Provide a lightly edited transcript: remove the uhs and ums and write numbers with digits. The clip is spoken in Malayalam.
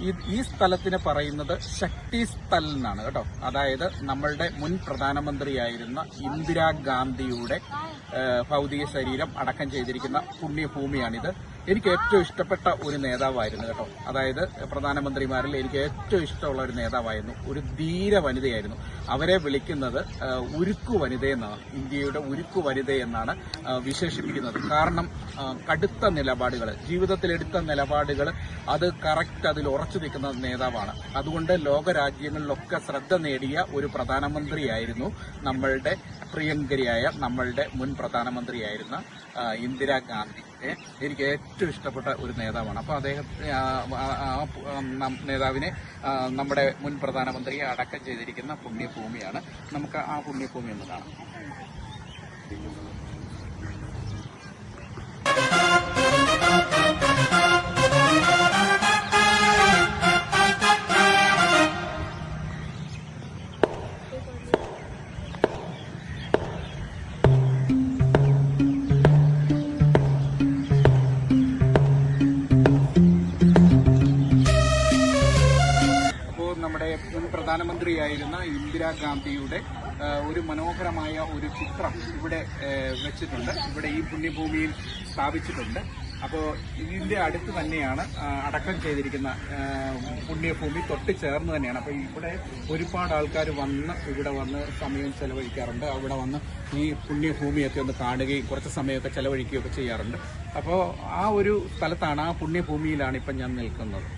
ഈ സ്ഥലത്തിന് പറയുന്നത് ശക്തി സ്ഥൽ എന്നാണ് കേട്ടോ. അതായത് നമ്മളുടെ മുൻ പ്രധാനമന്ത്രിയായിരുന്ന ഇന്ദിരാഗാന്ധിയുടെ ഭൗതിക ശരീരം അടക്കം ചെയ്തിരിക്കുന്ന പുണ്യഭൂമിയാണിത്. എനിക്ക് ഏറ്റവും ഇഷ്ടപ്പെട്ട ഒരു നേതാവായിരുന്നു കേട്ടോ. അതായത് പ്രധാനമന്ത്രിമാരിൽ എനിക്ക് ഏറ്റവും ഇഷ്ടമുള്ള ഒരു നേതാവായിരുന്നു. ഒരു ധീര വനിതയായിരുന്നു. അവരെ വിളിക്കുന്നത് ഉരുക്കു വനിതയെന്നാണ്, ഇന്ത്യയുടെ ഉരുക്കു വനിതയെന്നാണ് വിശേഷിപ്പിക്കുന്നത്. കാരണം കടുത്ത നിലപാടുകൾ, ജീവിതത്തിലെടുത്ത നിലപാടുകൾ, അത് കറക്റ്റ് അതിൽ ഉറച്ചു നിൽക്കുന്ന നേതാവാണ്. അതുകൊണ്ട് ലോകരാജ്യങ്ങളിലൊക്കെ ശ്രദ്ധ നേടിയ ഒരു പ്രധാനമന്ത്രിയായിരുന്നു നമ്മളുടെ പ്രിയങ്കരിയായ നമ്മളുടെ മുൻ പ്രധാനമന്ത്രിയായിരുന്ന ഇന്ദിരാഗാന്ധി. എനിക്ക് ഏറ്റവും ഇഷ്ടപ്പെട്ട ഒരു നേതാവാണ്. അപ്പോൾ നേതാവിനെ നമ്മുടെ മുൻ പ്രധാനമന്ത്രിയെ അടക്കം ചെയ്തിരിക്കുന്ന പുണ്യഭൂമിയാണ്. നമുക്ക് ആ പുണ്യഭൂമി ഒന്ന് കാണാം. നമ്മുടെ മുൻ പ്രധാനമന്ത്രിയായിരുന്ന ഇന്ദിരാഗാന്ധിയുടെ ഒരു മനോഹരമായ ഒരു ചിത്രം ഇവിടെ വെച്ചിട്ടുണ്ട്. ഇവിടെ ഈ പുണ്യഭൂമിയിൽ സ്ഥാപിച്ചിട്ടുണ്ട്. അപ്പോൾ ഇതിന്റെ അടുത്ത് തന്നെയാണ് അടക്കം ചെയ്തിരിക്കുന്ന പുണ്യഭൂമി, തൊട്ട് ചേർന്ന് തന്നെയാണ്. അപ്പോൾ ഇവിടെ ഒരുപാട് ആൾക്കാർ ഇവിടെ വന്ന് സമയം ചെലവഴിക്കാറുണ്ട്. അവിടെ വന്ന് ഈ പുണ്യഭൂമിയൊക്കെ ഒന്ന് കാണുകയും കുറച്ച് സമയമൊക്കെ ചെലവഴിക്കുകയൊക്കെ ചെയ്യാറുണ്ട്. അപ്പോൾ ആ ഒരു സ്ഥലത്താണ്, ആ പുണ്യഭൂമിയിലാണ് ഇപ്പം ഞാൻ നിൽക്കുന്നത്.